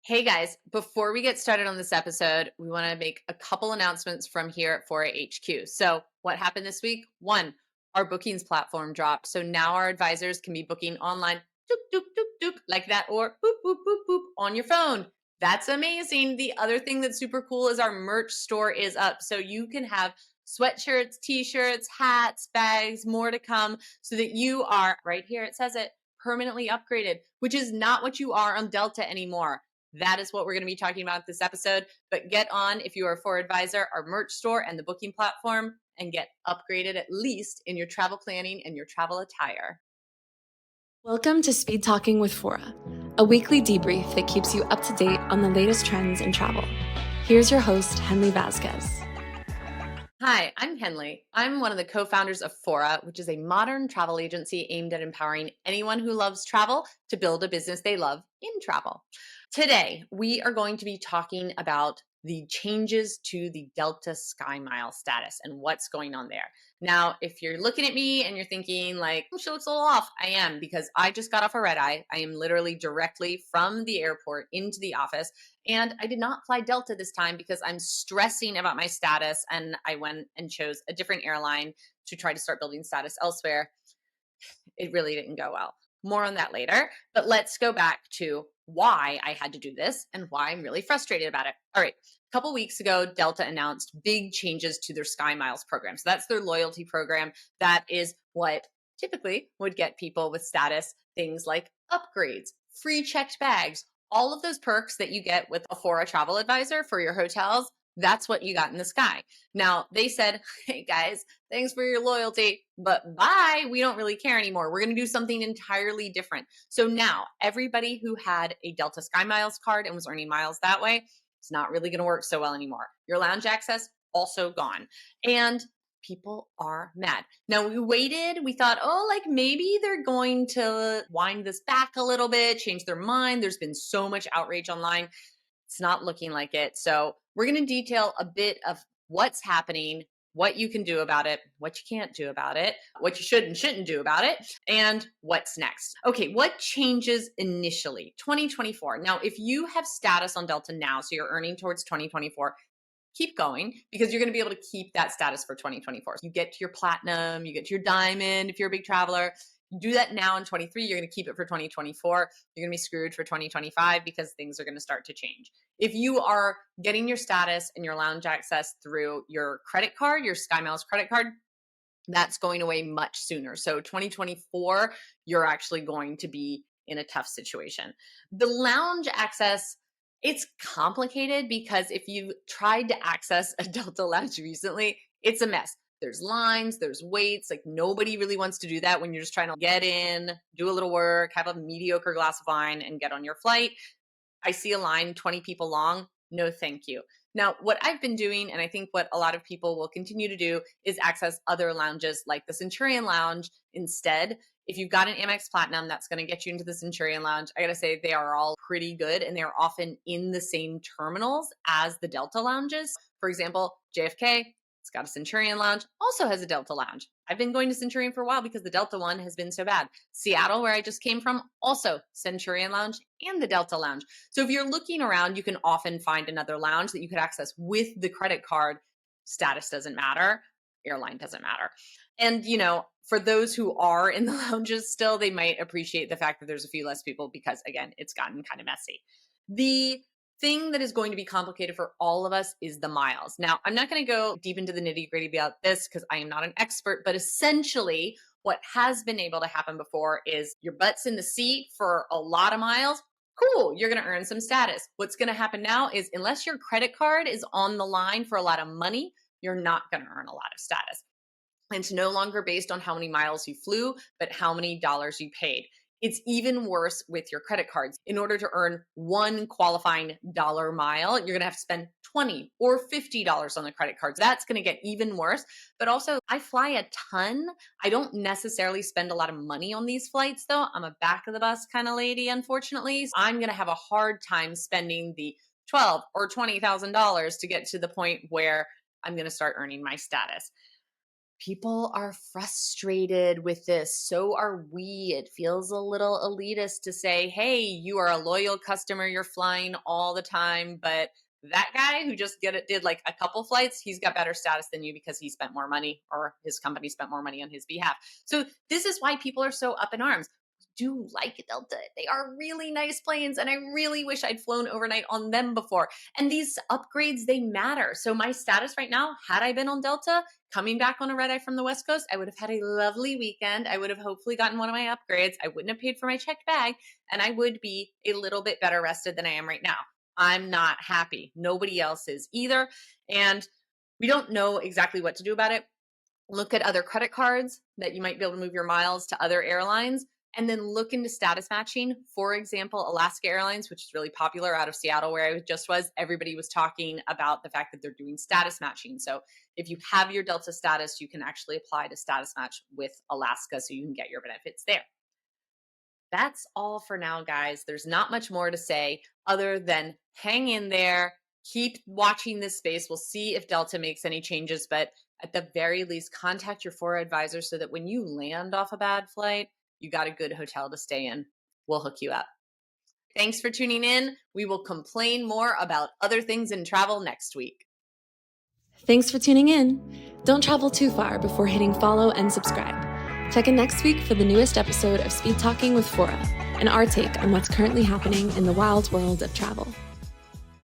Hey guys, before we get started on this episode, we want to make a couple announcements from here at Fora HQ. So, what happened this week? One, our bookings platform dropped. So now our advisors can be booking online, doop, doop, doop, doop, like that, or boop, boop, boop, boop on your phone. That's amazing. The other thing that's super cool is our merch store is up. So you can have sweatshirts, t shirts, hats, bags, more to come so that you are right here. It says it permanently upgraded, which is not what you are on Delta anymore. That is what we're going to be talking about this episode. But get on, if you are a Fora advisor, our merch store and the booking platform, and get upgraded at least in your travel planning and your travel attire. Welcome to Speed Talking with Fora, a weekly debrief that keeps you up to date on the latest trends in travel. Here's your host, Henley Vasquez. Hi, I'm Henley. I'm one of the co-founders of Fora, which is a modern travel agency aimed at empowering anyone who loves travel to build a business they love in travel. Today, we are going to be talking about the changes to the Delta SkyMiles status and what's going on there. Now, if you're looking at me and you're thinking like, oh, she looks a little off, I am, because I just got off a red eye. I am literally directly from the airport into the office. And I did not fly Delta this time because I'm stressing about my status. And I went and chose a different airline to try to start building status elsewhere. It really didn't go well. More on that later. But let's go back to why I had to do this and why I'm really frustrated about it. All right. A couple weeks ago, Delta announced big changes to their SkyMiles program. So that's their loyalty program. That is what typically would get people with status things like upgrades, free checked bags, all of those perks that you get with a Fora travel advisor for your hotels. That's what you got in the sky. Now, they said, hey guys, thanks for your loyalty, but bye. We don't really care anymore. We're going to do something entirely different. So now everybody who had a Delta SkyMiles card and was earning miles that way, it's not really going to work so well anymore. Your lounge access also gone. And people are mad. Now we waited, we thought, oh, like maybe they're going to wind this back a little bit, change their mind. There's been so much outrage online. It's not looking like it. So we're going to detail a bit of what's happening, what you can do about it, what you can't do about it, what you should and shouldn't do about it, and what's next. Okay, what changes initially? 2024. Now, if you have status on Delta now, so you're earning towards 2024, keep going because you're going to be able to keep that status for 2024. You get to your platinum, you get to your diamond if you're a big traveler. You do that now in 23, you're going to keep it for 2024. You're going to be screwed for 2025 because things are going to start to change. If you are getting your status and your lounge access through your credit card, your SkyMiles credit card, that's going away much sooner. So 2024, you're actually going to be in a tough situation. The lounge access, it's complicated because if you've tried to access a Delta lounge recently, it's a mess. There's lines, there's waits. Like nobody really wants to do that when you're just trying to get in, do a little work, have a mediocre glass of wine, and get on your flight. I see a line 20 people long. No, thank you. Now, what I've been doing, and I think what a lot of people will continue to do, is access other lounges like the Centurion Lounge instead. If you've got an Amex Platinum, that's going to get you into the Centurion Lounge. I got to say, they are all pretty good, and they're often in the same terminals as the Delta lounges. For example, JFK, it's got a Centurion Lounge, also has a Delta Lounge. I've been going to Centurion for a while because the Delta one has been so bad. Seattle, where I just came from, also Centurion Lounge and the Delta Lounge. So if you're looking around, you can often find another lounge that you could access with the credit card. Status doesn't matter. Airline doesn't matter. And, for those who are in the lounges still, they might appreciate the fact that there's a few less people because, again, it's gotten kind of messy. The thing that is going to be complicated for all of us is the miles. Now, I'm not going to go deep into the nitty gritty about this because I am not an expert, but essentially what has been able to happen before is your butt's in the seat for a lot of miles. Cool, you're going to earn some status. What's going to happen now is unless your credit card is on the line for a lot of money, you're not going to earn a lot of status. And it's no longer based on how many miles you flew, but how many dollars you paid. It's even worse with your credit cards. In order to earn one qualifying dollar mile, you're going to have to spend $20 or $50 on the credit cards. That's going to get even worse. But also, I fly a ton. I don't necessarily spend a lot of money on these flights, though. I'm a back of the bus kind of lady, unfortunately. So I'm going to have a hard time spending the $12,000 or $20,000 to get to the point where I'm going to start earning my status. People are frustrated with this. So are we. It feels a little elitist to say, hey, you are a loyal customer. You're flying all the time. But that guy who just did like a couple flights, he's got better status than you because he spent more money or his company spent more money on his behalf. So this is why people are so up in arms. Do like Delta. They are really nice planes, and I really wish I'd flown overnight on them before. And these upgrades, they matter. So my status right now, had I been on Delta, coming back on a red eye from the West Coast, I would have had a lovely weekend. I would have hopefully gotten one of my upgrades. I wouldn't have paid for my checked bag, and I would be a little bit better rested than I am right now. I'm not happy. Nobody else is either. And we don't know exactly what to do about it. Look at other credit cards that you might be able to move your miles to other airlines, and then look into status matching. For example, Alaska Airlines, which is really popular out of Seattle, where I just was, everybody was talking about the fact that they're doing status matching. So if you have your Delta status, you can actually apply to status match with Alaska so you can get your benefits there. That's all for now, guys. There's not much more to say other than hang in there, keep watching this space. We'll see if Delta makes any changes, but at the very least, contact your Fora advisor so that when you land off a bad flight, you got a good hotel to stay in. We'll hook you up. Thanks for tuning in. We will complain more about other things in travel next week. Thanks for tuning in. Don't travel too far before hitting follow and subscribe. Check in next week for the newest episode of Speed Talking with Fora and our take on what's currently happening in the wild world of travel.